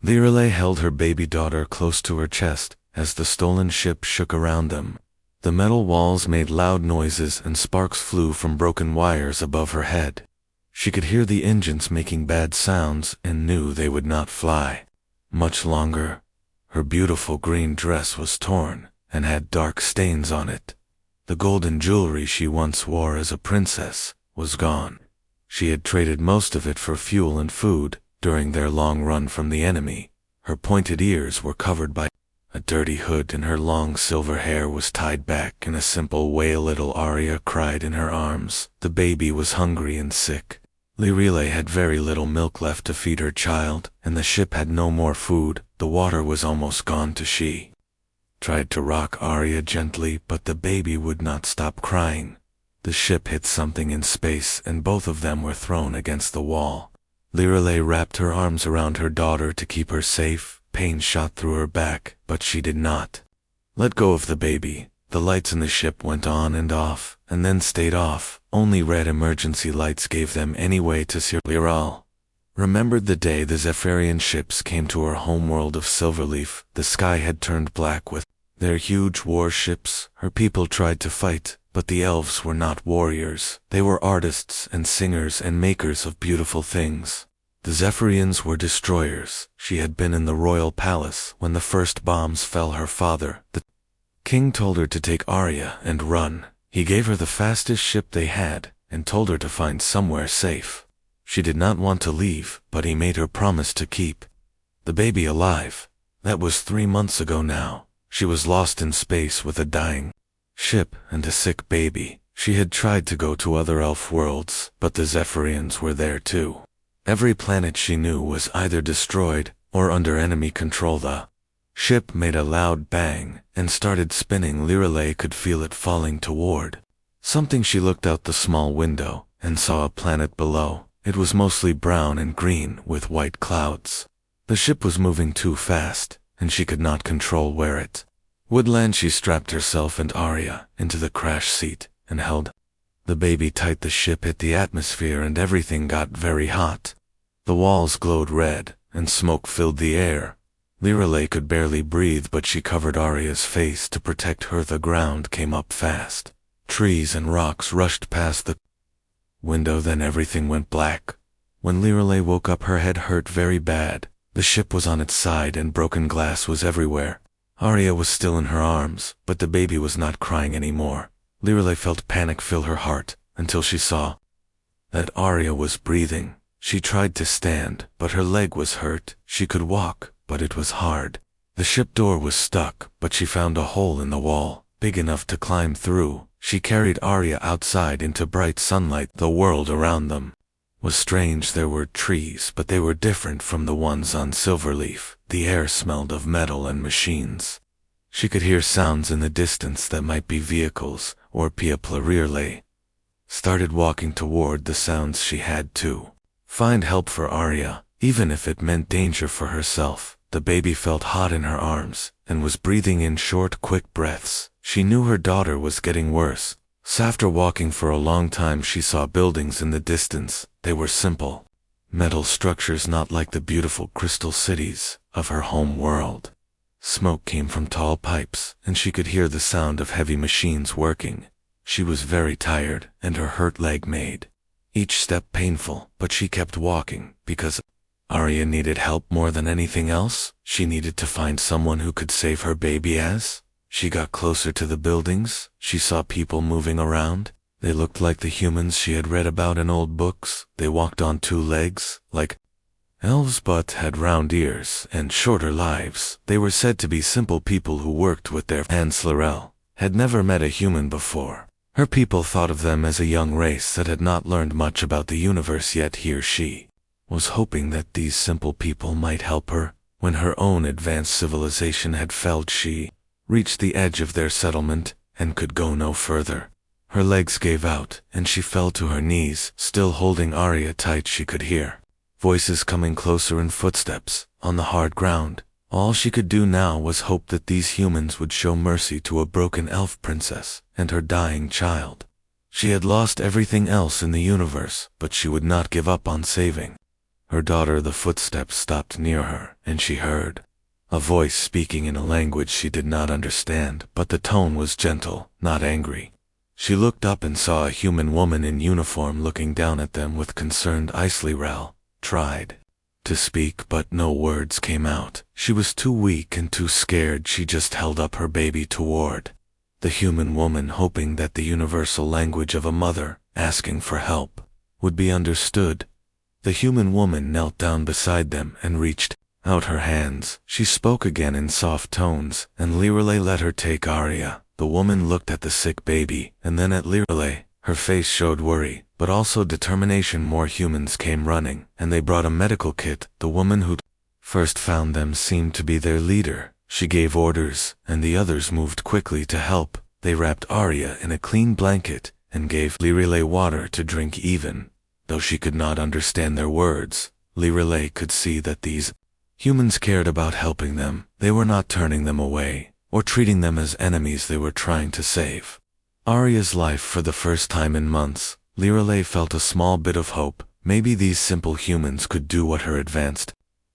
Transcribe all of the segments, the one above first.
Lirelei held her baby daughter close to her chest as the stolen ship shook around them. The metal walls made loud noises and sparks flew from broken wires above her head. She could hear the engines making bad sounds and knew they would not fly much longer. Her beautiful green dress was torn and had dark stains on it. The golden jewelry she once wore as a princess was gone. She had traded most of it for fuel and food during their long run from the enemy. Her pointed ears were covered by a dirty hood and her long silver hair was tied back in a simple way. Little Arya cried in her arms. The baby was hungry and sick. Lirelei had very little milk left to feed her child, and the ship had no more food. The water was almost gone too. She tried to rock Arya gently, but the baby would not stop crying. The ship hit something in space and both of them were thrown against the wall. Lirelei wrapped her arms around her daughter to keep her safe. Pain shot through her back, but she did not let go of the baby. The lights in the ship went on and off, and then stayed off. Only red emergency lights gave them any way to see. Lirelei remembered the day the Zephyrian ships came to her homeworld of Silverleaf. The sky had turned black with their huge warships. Her people tried to fight, but the elves were not warriors. They were artists and singers and makers of beautiful things. The Zephyrians were destroyers. She had been in the royal palace when the first bombs fell. Her father, the king, told her to take Arya and run. He gave her the fastest ship they had and told her to find somewhere safe. She did not want to leave, but he made her promise to keep the baby alive. That was 3 months ago now. She was lost in space with a dying ship and a sick baby. She had tried to go to other elf worlds, but the Zephyrians were there too. Every planet she knew was either destroyed or under enemy control. The ship made a loud bang and started spinning. Lirelei could feel it falling toward something. She looked out the small window and saw a planet below. It was mostly brown and green with white clouds. The ship was moving too fast, and she could not control where it would land. She strapped herself and Arya into the crash seat and held the baby tight. The ship hit the atmosphere and everything got very hot. The walls glowed red and smoke filled the air. Lirelei could barely breathe, but she covered Arya's face to protect her. The ground came up fast. Trees and rocks rushed past the window, then everything went black. When Lirelei woke up, her head hurt very bad. The ship was on its side and broken glass was everywhere. Arya was still in her arms, but the baby was not crying anymore. Lirelei felt panic fill her heart until she saw that Arya was breathing. She tried to stand, but her leg was hurt. She could walk, but it was hard. The ship door was stuck, but she found a hole in the wall, big enough to climb through. She carried Arya outside into bright sunlight. The world around them was strange. There were trees, but they were different from the ones on Silverleaf. The air smelled of metal and machines. She could hear sounds in the distance that might be vehicles or people. Lirelei started walking toward the sounds. She had to find help for Arya, even if it meant danger for herself. The baby felt hot in her arms and was breathing in short, quick breaths. She knew her daughter was getting worse. So after walking for a long time, she saw buildings in the distance. They were simple metal structures, not like the beautiful crystal cities of her home world. Smoke came from tall pipes, and she could hear the sound of heavy machines working. She was very tired, and her hurt leg made each step painful, but she kept walking because Arya needed help more than anything else. She needed to find someone who could save her baby. As she got closer to the buildings, she saw people moving around. They looked like the humans she had read about in old books. They walked on 2 legs, like elves, but had round ears and shorter lives. They were said to be simple people who worked with their hands. Lirelei had never met a human before. Her people thought of them as a young race that had not learned much about the universe yet. Here she was hoping that these simple people might help her. When her own advanced civilization had failed, she reached the edge of their settlement and could go no further. Her legs gave out and she fell to her knees. Still holding Arya tight, she could hear voices coming closer and footsteps on the hard ground. All she could do now was hope that these humans would show mercy to a broken elf princess and her dying child. She had lost everything else in the universe, but she would not give up on saving her daughter. The footsteps stopped near her, and she heard a voice speaking in a language she did not understand, but the tone was gentle, not angry. She looked up and saw a human woman in uniform looking down at them with concerned eyes. Lirel tried to speak, but no words came out. She was too weak and too scared. She just held up her baby toward the human woman, hoping that the universal language of a mother asking for help would be understood. The human woman knelt down beside them and reached out her hands. She spoke again in soft tones, and Lirele let her take Arya. The woman looked at the sick baby, and then at Lirele. Her face showed worry, but also determination. More humans came running, and they brought a medical kit. The woman who first found them seemed to be their leader. She gave orders, and the others moved quickly to help. They wrapped Arya in a clean blanket and gave Lirele water to drink. Even though she could not understand their words, Lirele could see that these humans cared about helping them. They were not turning them away or treating them as enemies. They were trying to save Arya's life. For the first time in months, Lirele felt a small bit of hope. Maybe these simple humans could do what her advanced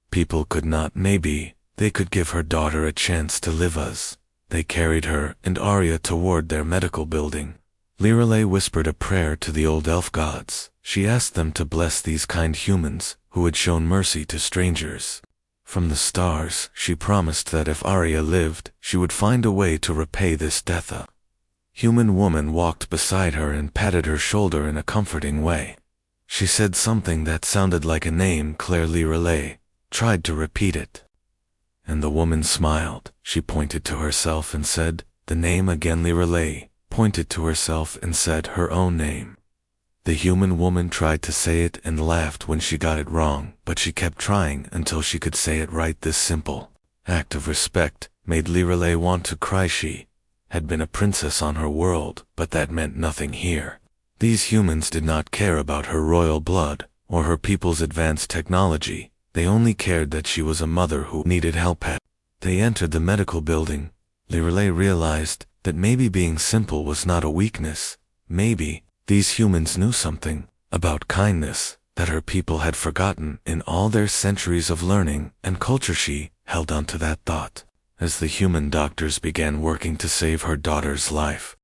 people could not. Maybe they could give her daughter a chance to live. As they carried her and Arya toward their medical building, Lirele whispered a prayer to the old elf gods. She asked them to bless these kind humans who had shown mercy to strangers. From the stars, she promised that if Arya lived, she would find a way to repay this death. A human woman walked beside her and patted her shoulder in a comforting way. She said something that sounded like a name. Claire Lirele tried to repeat it, and the woman smiled. She pointed to herself and said the name again. Lirele pointed to herself and said her own name. The human woman tried to say it and laughed when she got it wrong, but she kept trying until she could say it right. This simple act of respect made Lirele want to cry. She had been a princess on her world, but that meant nothing here. These humans did not care about her royal blood or her people's advanced technology. They only cared that she was a mother who needed help. As they entered the medical building, Lirele realized that maybe being simple was not a weakness. Maybe these humans knew something about kindness that her people had forgotten in all their centuries of learning and culture. She held on to that thought as the human doctors began working to save her daughter's life.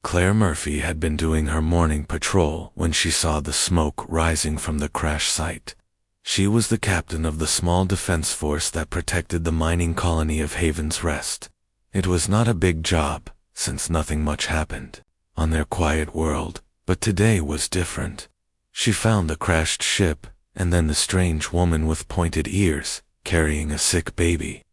Claire Murphy had been doing her morning patrol when she saw the smoke rising from the crash site. She was the captain of the small defense force that protected the mining colony of Haven's Rest. It was not a big job, since nothing much happened on their quiet world, but today was different. She found the crashed ship, and then the strange woman with pointed ears, carrying a sick baby.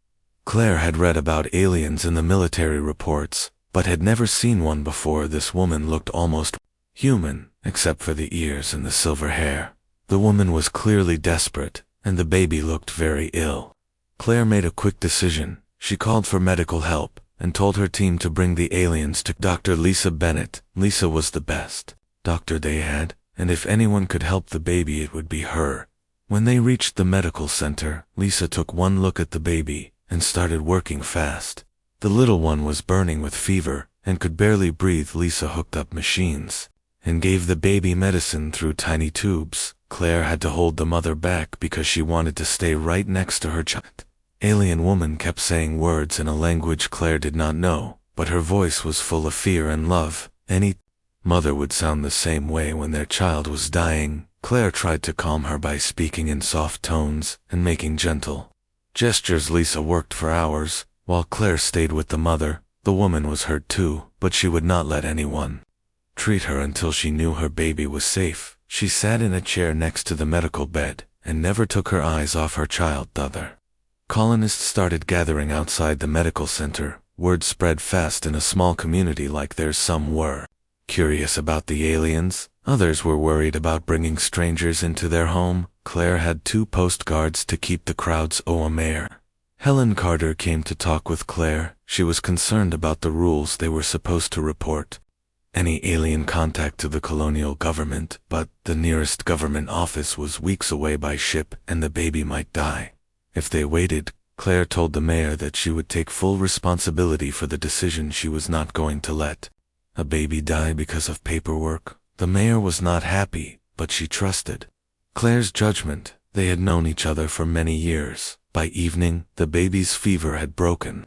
Claire had read about aliens in the military reports, but had never seen one before. This woman looked almost human, except for the ears and the silver hair. The woman was clearly desperate, and the baby looked very ill. Claire made a quick decision. She called for medical help, and told her team to bring the aliens to Dr. Lisa Bennett. Lisa was the best doctor they had, and if anyone could help the baby it would be her. When they reached the medical center, Lisa took one look at the baby and started working fast. The little one was burning with fever and could barely breathe. Lisa hooked up machines and gave the baby medicine through tiny tubes. Claire had to hold the mother back because she wanted to stay right next to her child. Alien woman kept saying words in a language Claire did not know, but her voice was full of fear and love. Any mother would sound the same way when their child was dying. Claire tried to calm her by speaking in soft tones and making gentle gestures. Lisa worked for hours, while Claire stayed with the mother. The woman was hurt too, but she would not let anyone treat her until she knew her baby was safe. She sat in a chair next to the medical bed and never took her eyes off her child. Other colonists started gathering outside the medical center. Word spread fast in a small community like theirs. Some were curious about the aliens, others were worried about bringing strangers into their home. Claire had 2 post guards to keep the crowds away. Helen Carter came to talk with Claire. She was concerned about the rules. They were supposed to report any alien contact to the colonial government, but the nearest government office was weeks away by ship and the baby might die if they waited. Claire told the mayor that she would take full responsibility for the decision. She was not going to let a baby die because of paperwork. The mayor was not happy, but she trusted Claire's judgment. They had known each other for many years. By evening, the baby's fever had broken.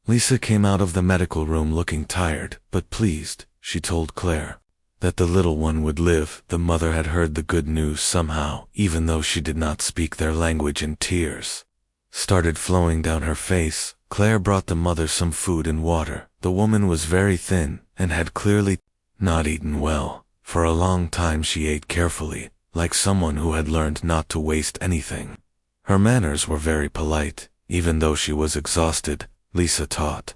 Lisa came out of the medical room looking tired, but pleased. She told Claire that the little one would live. The mother had heard the good news somehow, even though she did not speak their language, and tears started flowing down her face. Claire brought the mother some food and water. The woman was very thin and had clearly not eaten well. For a long time she ate carefully, like someone who had learned not to waste anything. Her manners were very polite, even though she was exhausted. Lisa taught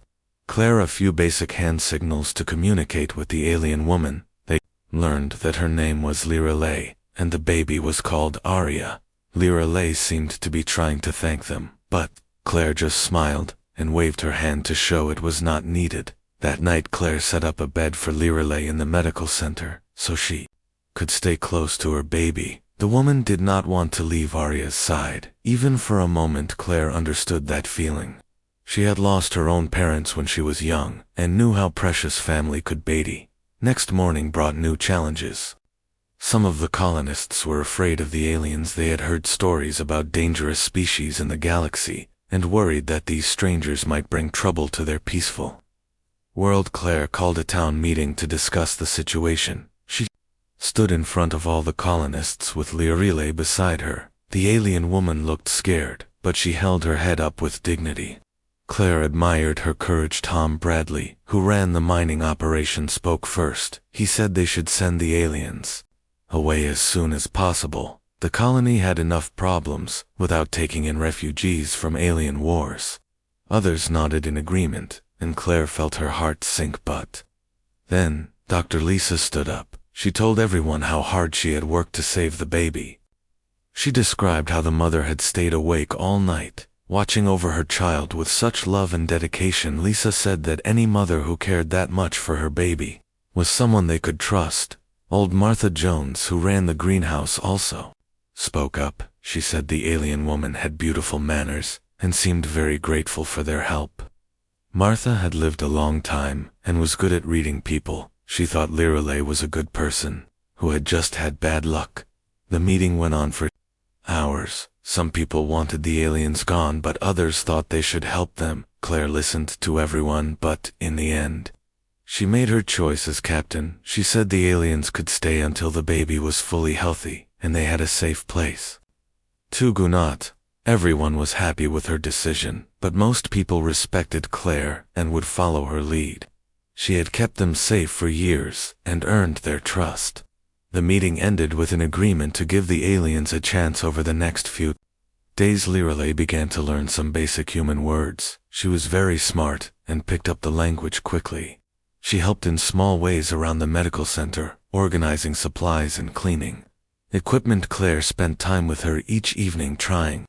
Claire a few basic hand signals to communicate with the alien woman. They learned that her name was Lirelei, and the baby was called Aria. Lirelei seemed to be trying to thank them, but Claire just smiled and waved her hand to show it was not needed. That night Claire set up a bed for Lirelei in the medical center, so she could stay close to her baby. The woman did not want to leave Aria's side. Even for a moment Claire understood that feeling. She had lost her own parents when she was young, and knew how precious family could be. Next morning brought new challenges. Some of the colonists were afraid of the aliens. They had heard stories about dangerous species in the galaxy, and worried that these strangers might bring trouble to their peaceful world. Claire called a town meeting to discuss the situation. She stood in front of all the colonists with Lirelei beside her. The alien woman looked scared, but she held her head up with dignity. Claire admired her courage. Tom Bradley, who ran the mining operation, spoke first. He said they should send the aliens away as soon as possible. The colony had enough problems without taking in refugees from alien wars. Others nodded in agreement, and Claire felt her heart sink. But then Dr. Lisa stood up. She told everyone how hard she had worked to save the baby. She described how the mother had stayed awake all night, watching over her child with such love and dedication. Lisa said that any mother who cared that much for her baby was someone they could trust. Old Martha Jones, who ran the greenhouse, also spoke up. She said the alien woman had beautiful manners and seemed very grateful for their help. Martha had lived a long time and was good at reading people. She thought Lirelei was a good person who had just had bad luck. The meeting went on for hours. Some people wanted the aliens gone, but others thought they should help them. Claire listened to everyone, but in the end, she made her choice as captain. She said the aliens could stay until the baby was fully healthy, and they had a safe place to go. Not everyone was happy with her decision, but most people respected Claire and would follow her lead. She had kept them safe for years and earned their trust. The meeting ended with an agreement to give the aliens a chance over the next few days. Lirelei began to learn some basic human words. She was very smart and picked up the language quickly. She helped in small ways around the medical center, organizing supplies and cleaning equipment. Claire spent time with her each evening trying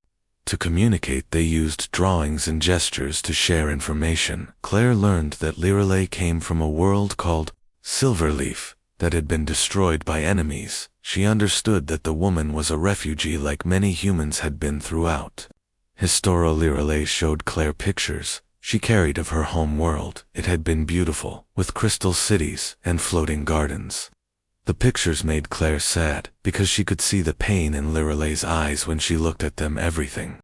to communicate. They used drawings and gestures to share information. Claire learned that Lirelei came from a world called Silverleaf that had been destroyed by enemies. She understood that the woman was a refugee like many humans had been throughout Historia. Lirelei showed Claire pictures she carried of her home world. It had been beautiful, with crystal cities and floating gardens. The pictures made Claire sad, because she could see the pain in Lirelei's eyes when she looked at them. Everything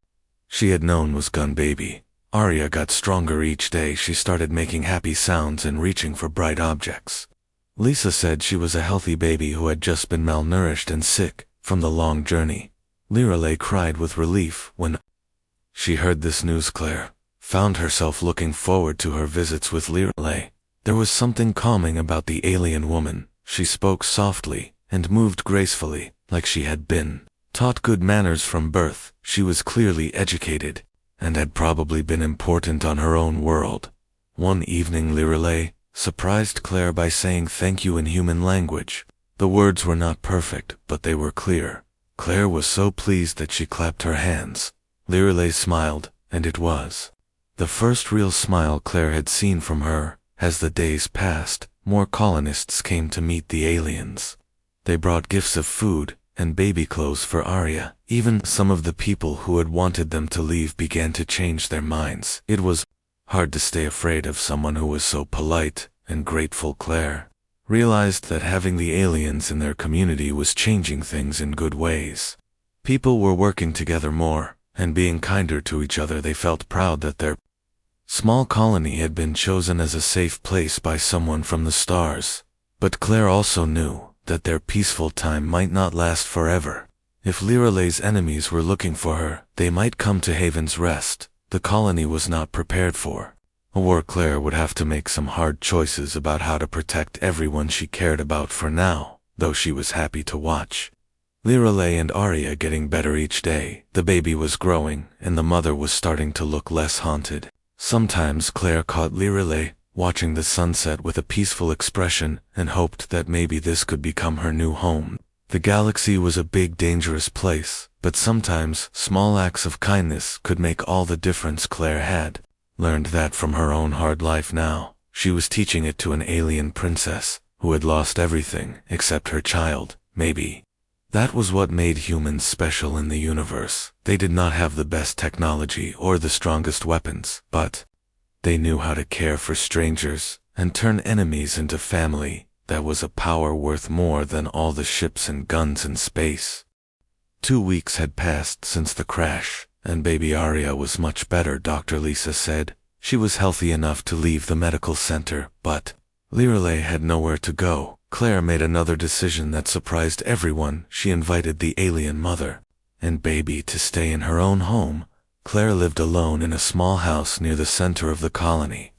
she had known was gone. Baby Aria got stronger each day. She started making happy sounds and reaching for bright objects. Lisa said she was a healthy baby who had just been malnourished and sick from the long journey. Lirelei cried with relief when she heard this news. Claire found herself looking forward to her visits with Lirelei. There was something calming about the alien woman. She spoke softly and moved gracefully, like she had been taught good manners from birth. She was clearly educated and had probably been important on her own world. One evening Lirelei surprised Claire by saying thank you in human language. The words were not perfect, but they were clear. Claire was so pleased that she clapped her hands. Lirelei smiled, and it was the first real smile Claire had seen from her. As the days passed, more colonists came to meet the aliens. They brought gifts of food and baby clothes for Aria. Even some of the people who had wanted them to leave began to change their minds. It was hard to stay afraid of someone who was so polite and grateful. Claire realized that having the aliens in their community was changing things in good ways. People were working together more, and being kinder to each other. They felt proud that their small colony had been chosen as a safe place by someone from the stars. But Claire also knew that their peaceful time might not last forever. If Liralay's enemies were looking for her, they might come to Haven's Rest. The colony was not prepared for a war. Claire would have to make some hard choices about how to protect everyone she cared about. For now, though, she was happy to watch Liralay and Arya getting better each day. The baby was growing, and the mother was starting to look less haunted. Sometimes Claire caught Liralay watching the sunset with a peaceful expression and hoped that maybe this could become her new home. The galaxy was a big, dangerous place, but sometimes small acts of kindness could make all the difference. Claire had learned that from her own hard life. Now, she was teaching it to an alien princess who had lost everything except her child. Maybe that was what made humans special in the universe. They did not have the best technology or the strongest weapons, but they knew how to care for strangers and turn enemies into family. That was a power worth more than all the ships and guns in space. 2 weeks had passed since the crash, and baby Arya was much better. Dr. Lisa said she was healthy enough to leave the medical center, but Liralay had nowhere to go. Claire made another decision that surprised everyone. She invited the alien mother and baby to stay in her own home. Claire lived alone in a small house near the center of the colony.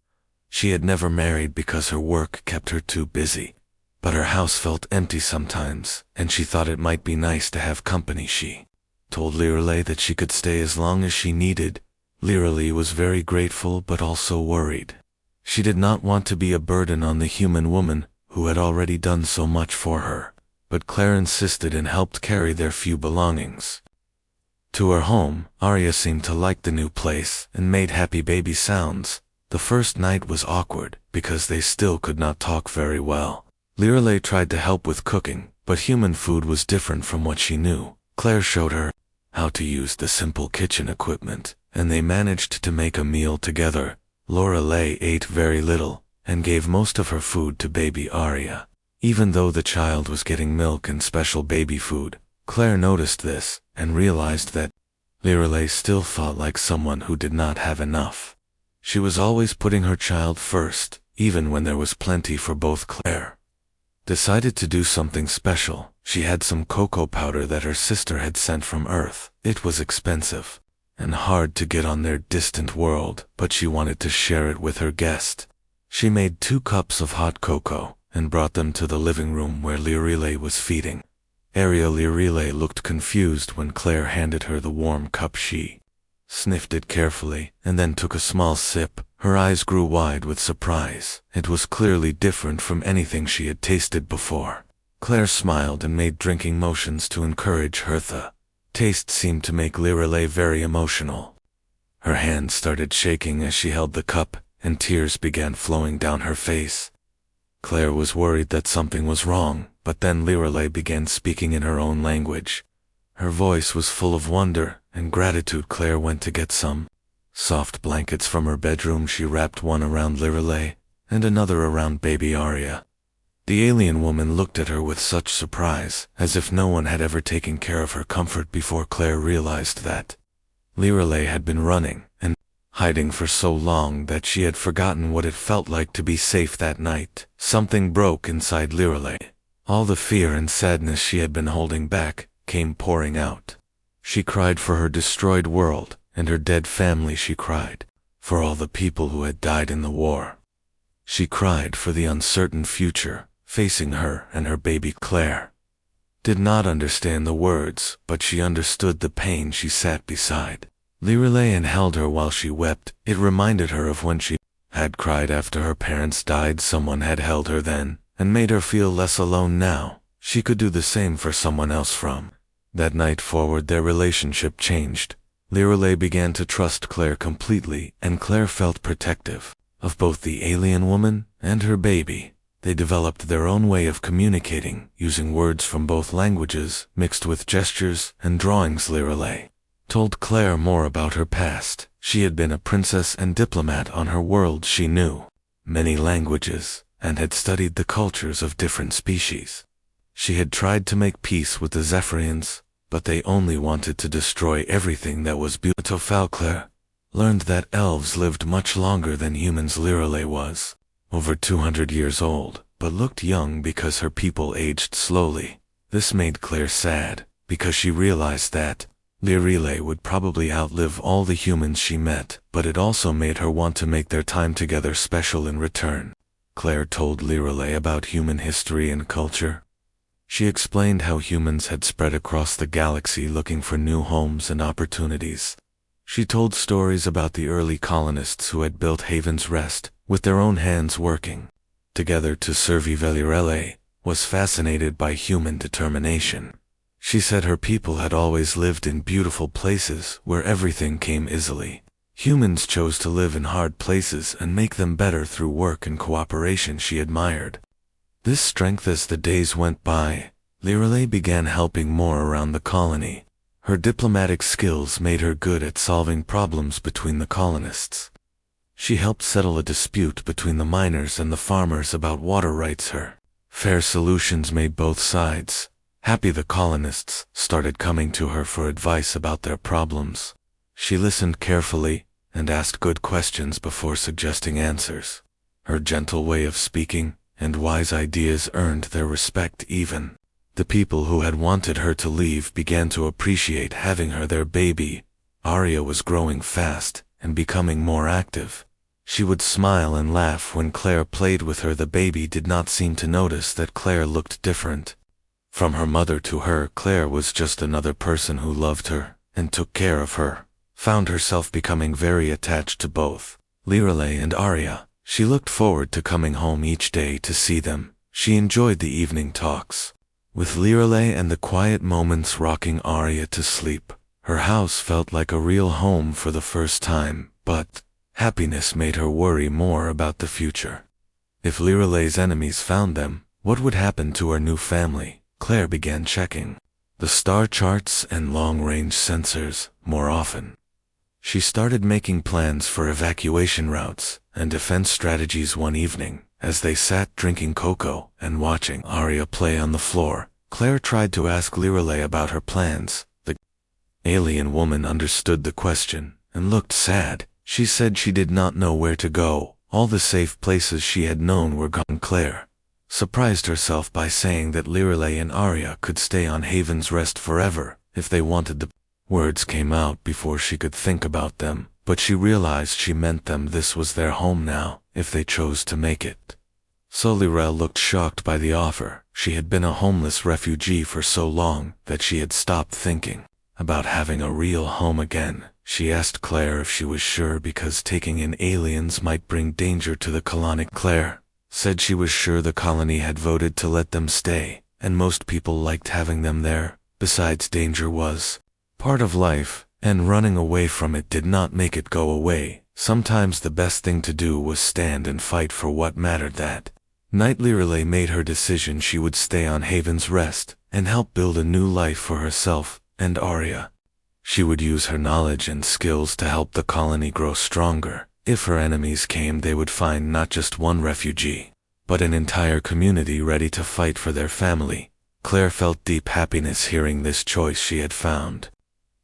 She had never married because her work kept her too busy. But her house felt empty sometimes, and she thought it might be nice to have company. She told Liralay that she could stay as long as she needed. Liralay was very grateful but also worried. She did not want to be a burden on the human woman who had already done so much for her. But Claire insisted and helped carry their few belongings to her home. Arya seemed to like the new place and made happy baby sounds. The first night was awkward because they still could not talk very well. Liralay tried to help with cooking, but human food was different from what she knew. Claire showed her how to use the simple kitchen equipment, and they managed to make a meal together. Liralay ate very little and gave most of her food to baby Arya. Even though the child was getting milk and special baby food, Claire noticed this and realized that Liralay still felt like someone who did not have enough. She was always putting her child first, even when there was plenty for both. Claire decided to do something special. She had some cocoa powder that her sister had sent from Earth. It was expensive and hard to get on their distant world, but she wanted to share it with her guest. She made 2 cups of hot cocoa and brought them to the living room where Liralay was feeding. Liralay looked confused when Claire handed her the warm cup. She sniffed it carefully and then took a small sip. Her eyes grew wide with surprise. It was clearly different from anything she had tasted before. Claire smiled and made drinking motions to encourage her. The taste seemed to make Liralay very emotional. Her hand started shaking as she held the cup, and tears began flowing down her face. Claire was worried that something was wrong, but then Liralay began speaking in her own language. Her voice was full of wonder and gratitude. Claire went to get some soft blankets from her bedroom. She wrapped one around Liralay and another around baby Arya. The alien woman looked at her with such surprise, as if no one had ever taken care of her comfort before. Claire realized that Liralay had been running and hiding for so long that she had forgotten what it felt like to be safe that night. Something broke inside Liralay. All the fear and sadness she had been holding back came pouring out. She cried for her destroyed world and her dead family. She cried for all the people who had died in the war. She cried for the uncertain future facing her and her baby. Claire did not understand the words, but she understood the pain. She sat beside Liralay and held her while she wept. It reminded her of when she had cried after her parents died. Someone had held her then and made her feel less alone. Now she could do the same for someone else. From that night forward, their relationship changed. Liralay began to trust Claire completely, and Claire felt protective of both the alien woman and her baby. They developed their own way of communicating, using words from both languages, mixed with gestures and drawings. Liralay told Claire more about her past. She had been a princess and diplomat on her world. She knew many languages and had studied the cultures of different species. She had tried to make peace with the Zephyrians, but they only wanted to destroy everything that was beautiful. Claire learned that elves lived much longer than humans. Lirelei was over 200 years old, but looked young because her people aged slowly. This made Claire sad, because she realized that Lirelei would probably outlive all the humans she met, but it also made her want to make their time together special in return. Claire told Lirelei about human history and culture. She explained how humans had spread across the galaxy looking for new homes and opportunities. She told stories about the early colonists who had built Haven's Rest, with their own hands working together to survive. Lirelei was fascinated by human determination. She said her people had always lived in beautiful places where everything came easily. Humans chose to live in hard places and make them better through work and cooperation. She admired this strength. As the days went by, Lirelei began helping more around the colony. Her diplomatic skills made her good at solving problems between the colonists. She helped settle a dispute between the miners and the farmers about water rights. Her fair solutions made both sides happy. The colonists started coming to her for advice about their problems. She listened carefully and asked good questions before suggesting answers. Her gentle way of speaking and wise ideas earned their respect. Even the people who had wanted her to leave began to appreciate having her. Their baby, Arya, was growing fast and becoming more active. She would smile and laugh when Claire played with her. The baby did not seem to notice that Claire looked different. From her mother to her, Claire was just another person who loved her and took care of her. Found herself becoming very attached to both Lirelei and Arya. She looked forward to coming home each day to see them. She enjoyed the evening talks with Lirelei and the quiet moments rocking Arya to sleep. Her house felt like a real home for the first time, but happiness made her worry more about the future. If Lirelei's enemies found them, what would happen to her new family? Claire began checking the star charts and long-range sensors more often. She started making plans for evacuation routes and defense strategies. One evening, as they sat drinking cocoa and watching Arya play on the floor, Claire tried to ask Lirelei about her plans. The alien woman understood the question and looked sad. She said she did not know where to go. All the safe places she had known were gone. Claire surprised herself by saying that Lirelei and Arya could stay on Haven's Rest forever if they wanted. The words came out before she could think about them, but she realized she meant them. This was their home now, if they chose to make it. So Lirelei looked shocked by the offer. She had been a homeless refugee for so long that she had stopped thinking about having a real home again. She asked Claire if she was sure because taking in aliens might bring danger to the colony. Claire said she was sure. The colony had voted to let them stay, and most people liked having them there. Besides, danger was part of life, and running away from it did not make it go away. Sometimes the best thing to do was stand and fight for what mattered. That night Lirelei made her decision. She would stay on Haven's Rest and help build a new life for herself and Arya. She would use her knowledge and skills to help the colony grow stronger. If her enemies came, they would find not just one refugee, but an entire community ready to fight for their family. Claire felt deep happiness hearing this choice she had found.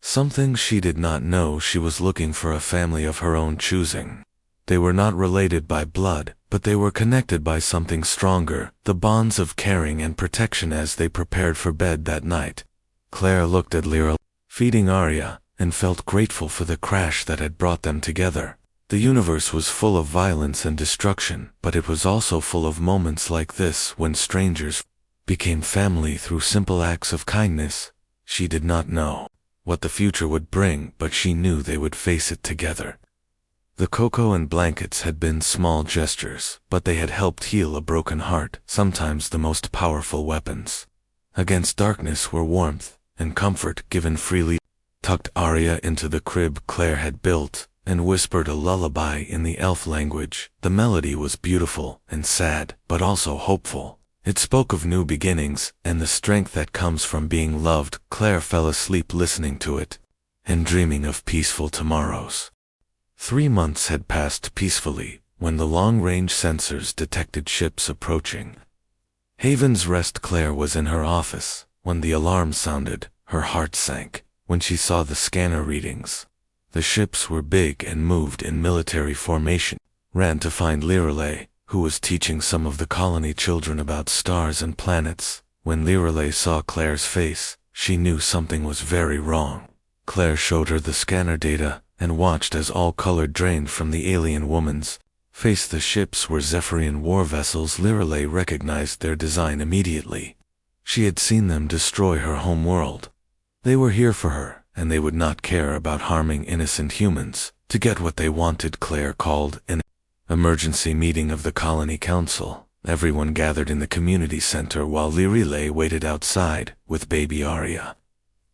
Something she did not know: she was looking for a family of her own choosing. They were not related by blood, but they were connected by something stronger, the bonds of caring and protection. As they prepared for bed that night, Claire looked at Lirelei feeding Arya and felt grateful for the crash that had brought them together. The universe was full of violence and destruction, but it was also full of moments like this when strangers became family through simple acts of kindness. She did not know what the future would bring, but she knew they would face it together. The cocoa and blankets had been small gestures, but they had helped heal a broken heart. Sometimes the most powerful weapons against darkness were warmth and comfort given freely. Tucked Arya into the crib Claire had built and whispered a lullaby in the elf language. The melody was beautiful and sad, but also hopeful. It spoke of new beginnings and the strength that comes from being loved. Claire fell asleep listening to it and dreaming of peaceful tomorrows. 3 months had passed peacefully when the long-range sensors detected ships approaching Haven's Rest. Claire was in her office when the alarm sounded. Her heart sank when she saw the scanner readings. The ships were big and moved in military formation. Ran to find Lirelei, who was teaching some of the colony children about stars and planets. When Lirelei saw Claire's face, she knew something was very wrong. Claire showed her the scanner data and watched as all color drained from the alien woman's face. The ships were Zephyrian war vessels. Lirelei recognized their design immediately. She had seen them destroy her home world. They were here for her, and they would not care about harming innocent humans to get what they wanted. Claire called an emergency meeting of the colony council. Everyone gathered in the community center while Lirelei waited outside with baby Arya.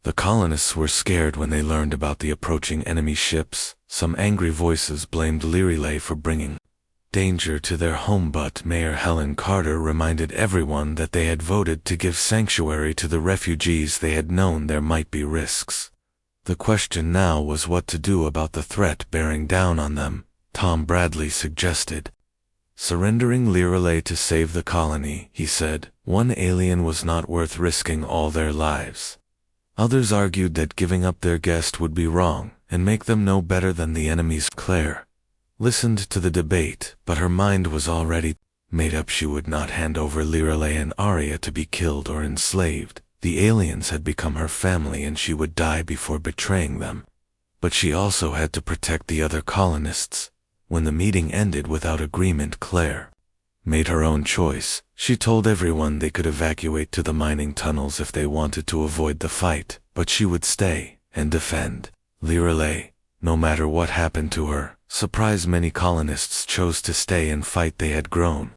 The colonists were scared when they learned about the approaching enemy ships. Some angry voices blamed Lirelei for bringing danger to their home, but Mayor Helen Carter reminded everyone that they had voted to give sanctuary to the refugees. They had known there might be risks. The question now was what to do about the threat bearing down on them. Tom Bradley suggested surrendering Lirelei to save the colony. He said one alien was not worth risking all their lives. Others argued that giving up their guest would be wrong and make them no better than the enemies. Claire listened to the debate, but her mind was already made up. She would not hand over Lirelei and Arya to be killed or enslaved. The aliens had become her family and she would die before betraying them. But she also had to protect the other colonists. When the meeting ended without agreement, Claire made her own choice. She told everyone they could evacuate to the mining tunnels if they wanted to avoid the fight, but she would stay and defend Lirelei, no matter what happened to her. Surprised, many colonists chose to stay and fight. They had grown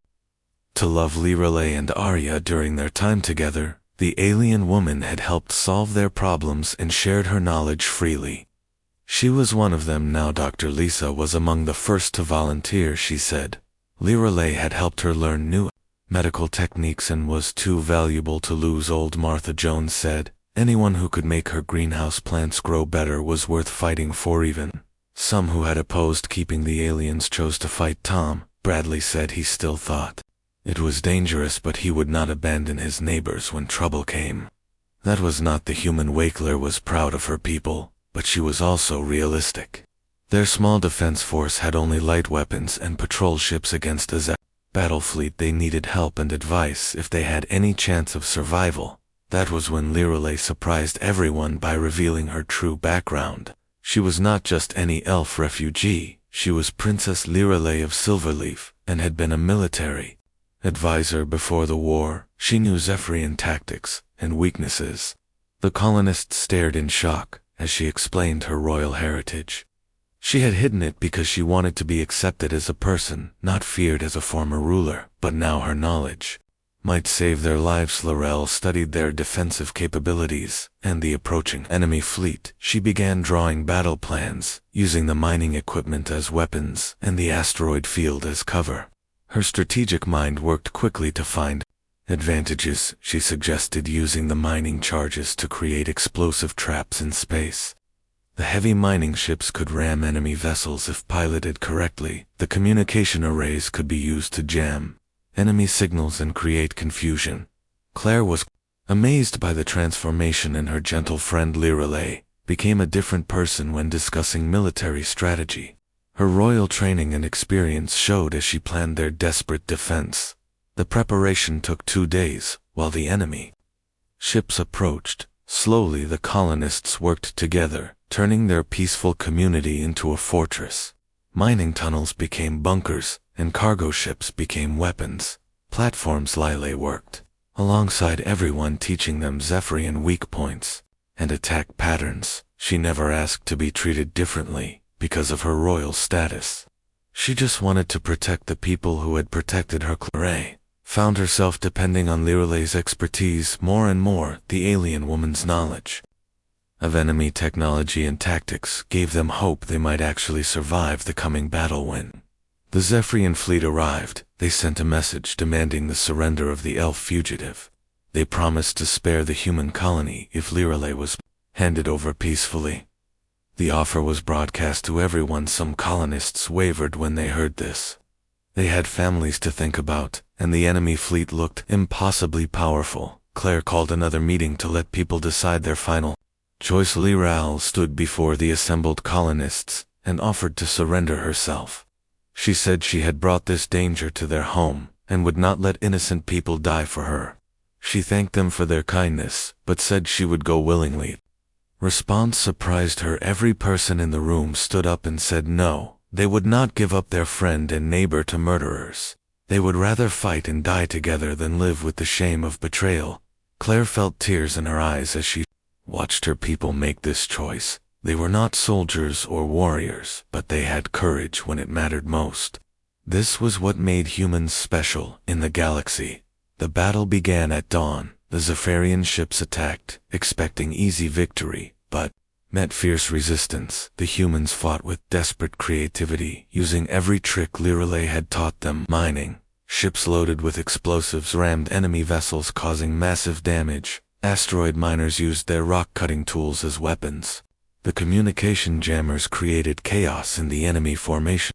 to love Lirelei and Arya during their time together. The alien woman had helped solve their problems and shared her knowledge freely. She was one of them now. Dr. Lisa was among the first to volunteer. She said Lirelei had helped her learn new medical techniques and was too valuable to lose. Old Martha Jones said anyone who could make her greenhouse plants grow better was worth fighting for. Even some who had opposed keeping the aliens chose to fight. Tom Bradley said he still thought it was dangerous, but he would not abandon his neighbors when trouble came. That was not the human way. Claire was proud of her people, but she was also realistic. Their small defense force had only light weapons and patrol ships against a battle fleet. They needed help and advice if they had any chance of survival. That was when Lirelei surprised everyone by revealing her true background. She was not just any elf refugee. She was Princess Lirelei of Silverleaf and had been a military advisor before the war. She knew Zephyrian tactics and weaknesses. The colonists stared in shock as she explained her royal heritage. She had hidden it because she wanted to be accepted as a person, not feared as a former ruler, but now her knowledge might save their lives. Laurel studied their defensive capabilities and the approaching enemy fleet. She began drawing battle plans, using the mining equipment as weapons and the asteroid field as cover. Her strategic mind worked quickly to find advantages. She suggested using the mining charges to create explosive traps in space. The heavy mining ships could ram enemy vessels if piloted correctly. The communication arrays could be used to jam enemy signals and create confusion. Claire was amazed by the transformation in her gentle friend. Lirelei became a different person when discussing military strategy. Her royal training and experience showed as she planned their desperate defense. The preparation took 2 days, while the enemy ships approached. Slowly the colonists worked together, turning their peaceful community into a fortress. Mining tunnels became bunkers, and cargo ships became weapons. Platforms. Lirelei worked alongside everyone, teaching them Zephyrian weak points and attack patterns. She never asked to be treated differently because of her royal status. She just wanted to protect the people who had protected her. Claire found herself depending on Lirelei's expertise more and more. The alien woman's knowledge of enemy technology and tactics gave them hope they might actually survive the coming battle. When the Zephyrian fleet arrived, they sent a message demanding the surrender of the elf fugitive. They promised to spare the human colony if Lirelei was handed over peacefully. The offer was broadcast to everyone. Some colonists wavered when they heard this. They had families to think about, and the enemy fleet looked impossibly powerful. Claire called another meeting to let people decide their final choice. Lyral stood before the assembled colonists and offered to surrender herself. She said she had brought this danger to their home and would not let innocent people die for her. She thanked them for their kindness, but said she would go willingly. Response surprised her. Every person in the room stood up and said no, they would not give up their friend and neighbor to murderers. They would rather fight and die together than live with the shame of betrayal. Claire felt tears in her eyes as she watched her people make this choice. They were not soldiers or warriors, but they had courage when it mattered most. This was what made humans special in the galaxy. The battle began at dawn. The Zephyrian ships attacked, expecting easy victory, but met fierce resistance. The humans fought with desperate creativity, using every trick Lirelei had taught them. Mining, ships loaded with explosives rammed enemy vessels, causing massive damage. Asteroid miners used their rock-cutting tools as weapons. The communication jammers created chaos in the enemy formation,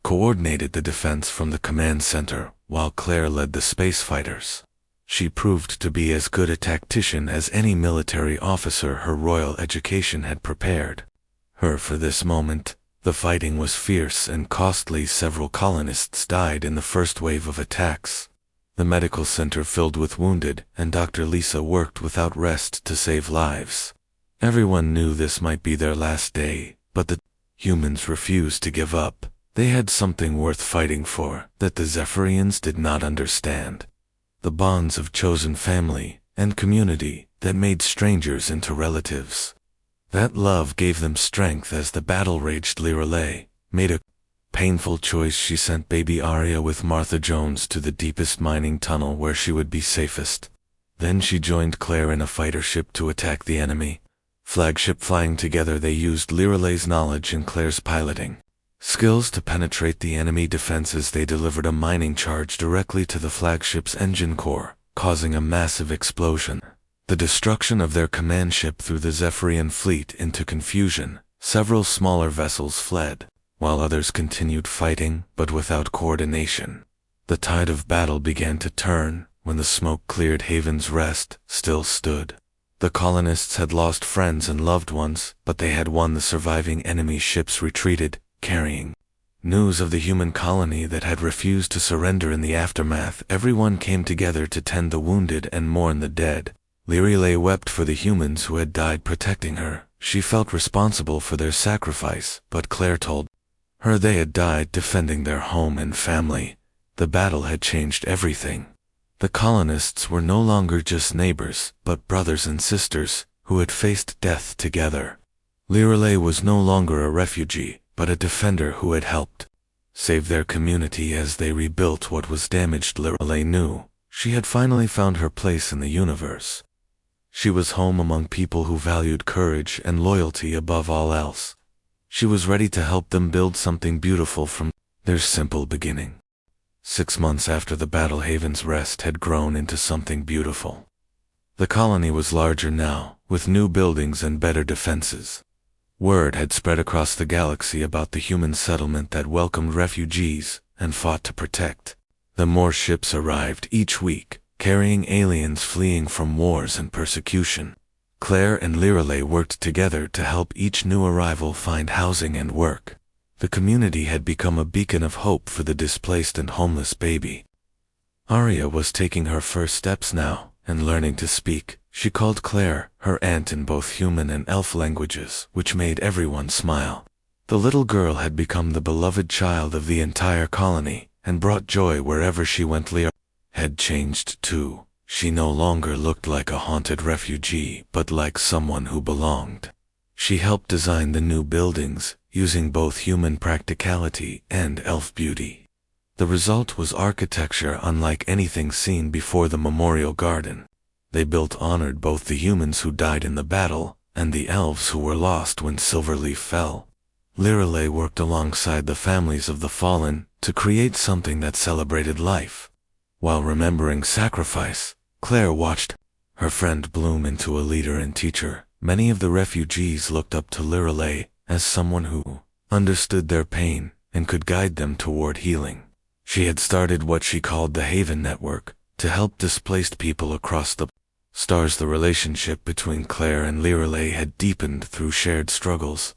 coordinated the defense from the command center, while Claire led the space fighters. She proved to be as good a tactician as any military officer her royal education had prepared her for this moment. The fighting was fierce and costly. Several colonists died in the first wave of attacks. The medical center filled with wounded, and Dr. Lisa worked without rest to save lives. Everyone knew this might be their last day, but the humans refused to give up. They had something worth fighting for that the Zephyrians did not understand. The bonds of chosen family and community that made strangers into relatives. That love gave them strength as the battle raged. Lirelei made a painful choice. She sent baby Arya with Martha Jones to the deepest mining tunnel where she would be safest. Then she joined Claire in a fighter ship to attack the enemy flagship. Flying together, they used Lirelei's knowledge and Claire's piloting skills to penetrate the enemy defenses. They delivered a mining charge directly to the flagship's engine core, causing a massive explosion. The destruction of their command ship threw the Zephyrian fleet into confusion. Several smaller vessels fled, while others continued fighting, but without coordination. The tide of battle began to turn when the smoke cleared. Haven's Rest still stood. The colonists had lost friends and loved ones, but they had won. The surviving enemy ships retreated, carrying news of the human colony that had refused to surrender. In the aftermath, everyone came together to tend the wounded and mourn the dead. Lirelei wept for the humans who had died protecting her. She felt responsible for their sacrifice, but Claire told her they had died defending their home and family. The battle had changed everything. The colonists were no longer just neighbors, but brothers and sisters who had faced death together. Lirelei was no longer a refugee, but a defender who had helped save their community as they rebuilt what was damaged. Lirelei knew she had finally found her place in the universe. She was home among people who valued courage and loyalty above all else. She was ready to help them build something beautiful from their simple beginning. 6 months after the battle, Haven's Rest had grown into something beautiful. The colony was larger now, with new buildings and better defenses. Word had spread across the galaxy about the human settlement that welcomed refugees and fought to protect. The more ships arrived each week, carrying aliens fleeing from wars and persecution. Claire and Lirelei worked together to help each new arrival find housing and work. The community had become a beacon of hope for the displaced and homeless baby. Arya was taking her first steps now and learning to speak. She called Claire her aunt in both human and elf languages, which made everyone smile. The little girl had become the beloved child of the entire colony and brought joy wherever she went. Lirelei had changed too. She no longer looked like a haunted refugee, but like someone who belonged. She helped design the new buildings, using both human practicality and elf beauty. The result was architecture unlike anything seen before. The memorial garden they built honored both the humans who died in the battle and the elves who were lost when Silverleaf fell. Lirelei worked alongside the families of the fallen to create something that celebrated life. While remembering sacrifice, Claire watched her friend bloom into a leader and teacher. Many of the refugees looked up to Lirelei as someone who understood their pain and could guide them toward healing. She had started what she called the Haven Network to help displaced people across the Stars. The relationship between Claire and Lirelei had deepened through shared struggles.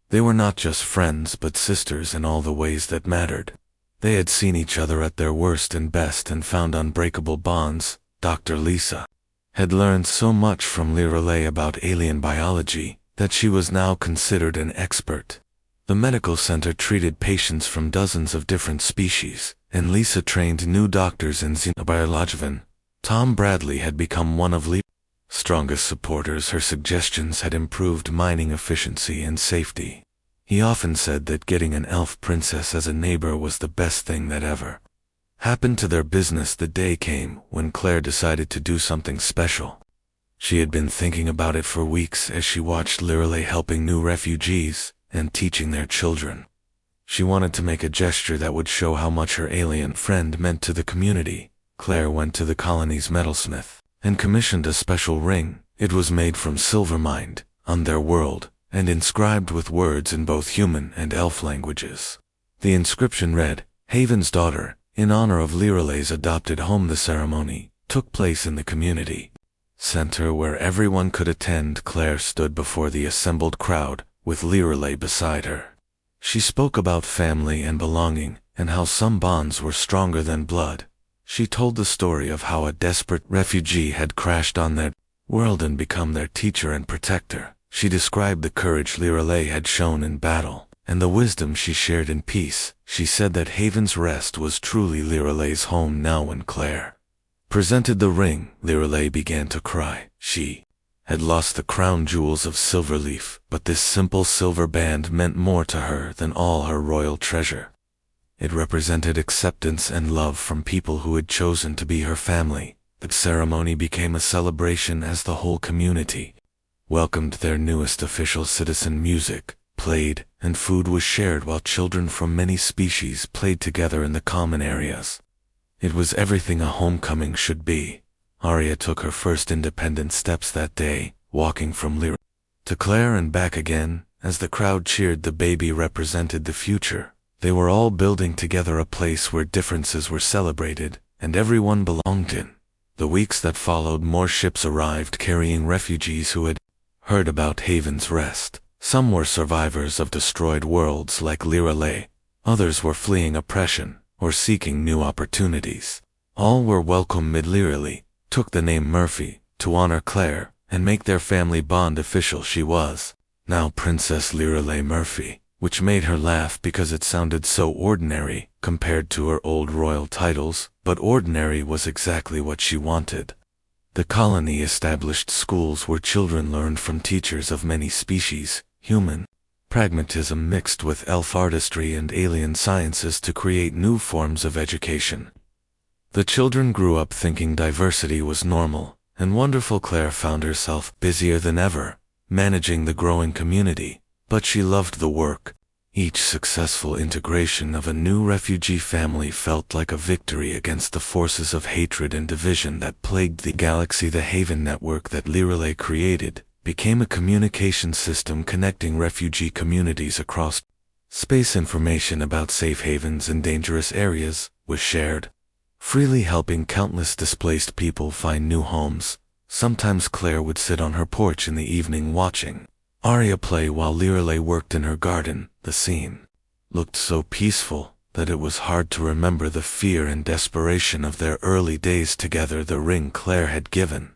They were not just friends but sisters in all the ways that mattered. They had seen each other at their worst and best and found unbreakable bonds. Dr. Lisa had learned so much from Lirelei about alien biology that she was now considered an expert. The medical center treated patients from dozens of different species, and Lisa trained new doctors in xenobiology. Tom Bradley had become one of Lisa's strongest supporters. Her suggestions had improved mining efficiency and safety. He often said that getting an elf princess as a neighbor was the best thing that ever happened to their business. The day came when Claire decided to do something special. She had been thinking about it for weeks as she watched Lirelei helping new refugees and teaching their children. She wanted to make a gesture that would show how much her alien friend meant to the community. Claire went to the colony's metalsmith and commissioned a special ring. It was made from silver mined on their world and inscribed with words in both human and elf languages. The inscription read, "Haven's daughter," in honor of Lirelei's adopted home. The ceremony took place in the community center where everyone could attend. Claire stood before the assembled crowd with Lirelei beside her. She spoke about family and belonging and how some bonds were stronger than blood. She told the story of how a desperate refugee had crashed on their world and become their teacher and protector. She described the courage Lirelei had shown in battle and the wisdom she shared in peace. She said that Haven's Rest was truly Lirelei's home now. When Claire presented the ring, Lirelei began to cry. She had lost the crown jewels of Silverleaf, but this simple silver band meant more to her than all her royal treasure. It represented acceptance and love from people who had chosen to be her family. The ceremony became a celebration as the whole community welcomed their newest official citizen. Music played and food was shared while children from many species played together in the common areas. It was everything a homecoming should be. Arya took her first independent steps that day, walking from Lirelei to Claire and back again. As the crowd cheered, the baby represented the future. They were all building together a place where differences were celebrated and everyone belonged in. The weeks that followed, more ships arrived carrying refugees who had heard about Haven's Rest. Some were survivors of destroyed worlds like Lirelei. Others were fleeing oppression or seeking new opportunities. All were welcome. Lirelei took the name Murphy to honor Claire and make their family bond official. She was now Princess Lirelei Murphy, which made her laugh because it sounded so ordinary compared to her old royal titles, but ordinary was exactly what she wanted. The colony established schools where children learned from teachers of many species, human pragmatism mixed with elf artistry and alien sciences to create new forms of education. The children grew up thinking diversity was normal and wonderful. Claire found herself busier than ever, managing the growing community, but she loved the work. Each successful integration of a new refugee family felt like a victory against the forces of hatred and division that plagued the galaxy. The Haven network that Lirelei created became a communication system connecting refugee communities across space. Information about safe havens and dangerous areas was shared, freely helping countless displaced people find new homes. Sometimes Claire would sit on her porch in the evening watching Arya play while Lirelei worked in her garden. The scene looked so peaceful that it was hard to remember the fear and desperation of their early days together. The ring Claire had given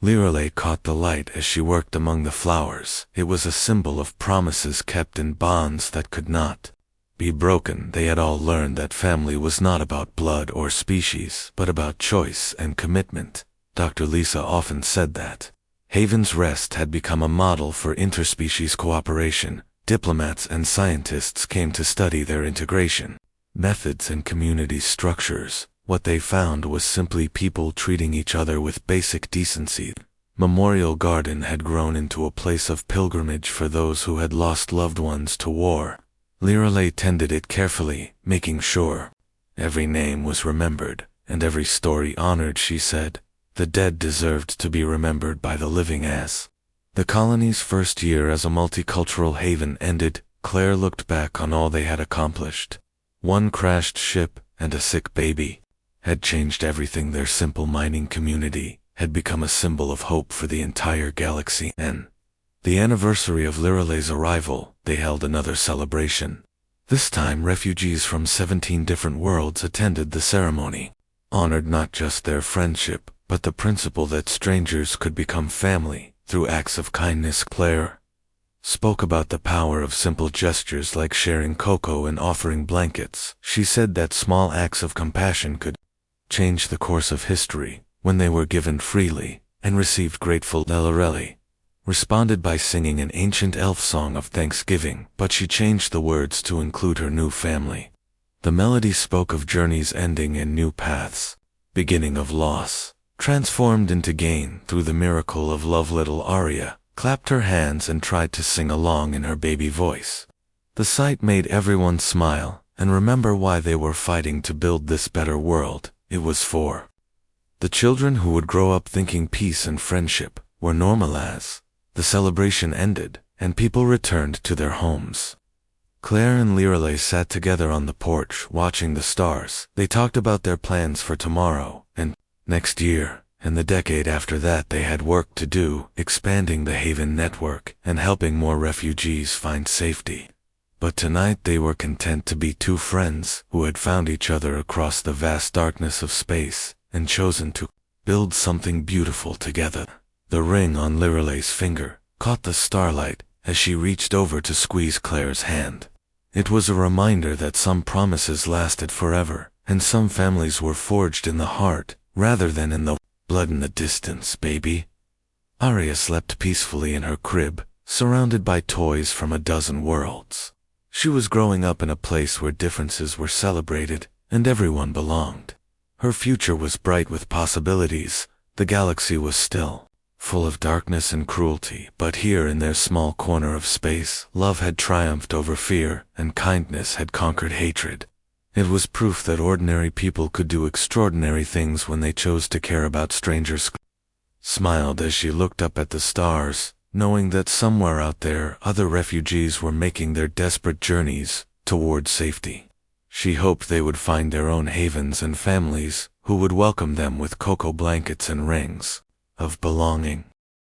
Lirelei caught the light as she worked among the flowers. It was a symbol of promises kept and bonds that could not be broken. They had all learned that family was not about blood or species, but about choice and commitment. Dr. Lisa often said that Haven's Rest had become a model for interspecies cooperation. Diplomats and scientists came to study their integration methods and community structures. What they found was simply people treating each other with basic decency. Memorial Garden had grown into a place of pilgrimage for those who had lost loved ones to war. Lirelei tended it carefully, making sure every name was remembered and every story honored. She said, "The dead deserved to be remembered by the living." As the colony's first year as a multicultural haven ended, Claire looked back on all they had accomplished. One crashed ship and a sick baby had changed everything. Their simple mining community had become a symbol of hope for the entire galaxy. And the anniversary of Liralay's arrival, they held another celebration. This time, refugees from 17 different worlds attended the ceremony, honored not just their friendship, but the principle that strangers could become family through acts of kindness. Claire spoke about the power of simple gestures like sharing cocoa and offering blankets. She said that small acts of compassion could change the course of history when they were given freely and received grateful. Lirelay responded by singing an ancient elf song of thanksgiving, but she changed the words to include her new family. The melody spoke of journeys ending and new paths, beginning of loss, transformed into gain through the miracle of love. Little Arya clapped her hands and tried to sing along in her baby voice. The sight made everyone smile and remember why they were fighting to build this better world. It was for the children who would grow up thinking peace and friendship were normal. As the celebration ended and people returned to their homes, Claire and Lirelay sat together on the porch watching the stars. They talked about their plans for tomorrow and next year, and the decade after that. They had work to do, expanding the Haven network and helping more refugees find safety. But tonight they were content to be two friends who had found each other across the vast darkness of space and chosen to build something beautiful together. The ring on Lirelay's finger caught the starlight as she reached over to squeeze Claire's hand. It was a reminder that some promises lasted forever, and some families were forged in the heart rather than in the blood. In the distance, baby Arya slept peacefully in her crib, surrounded by toys from a dozen worlds. She was growing up in a place where differences were celebrated and everyone belonged. Her future was bright with possibilities. The galaxy was still full of darkness and cruelty, but here in their small corner of space, love had triumphed over fear and kindness had conquered hatred. It was proof that ordinary people could do extraordinary things when they chose to care about strangers. Smiled as she looked up at the stars, knowing that somewhere out there other refugees were making their desperate journeys toward safety. She hoped they would find their own havens and families who would welcome them with cocoa blankets and rings of belonging.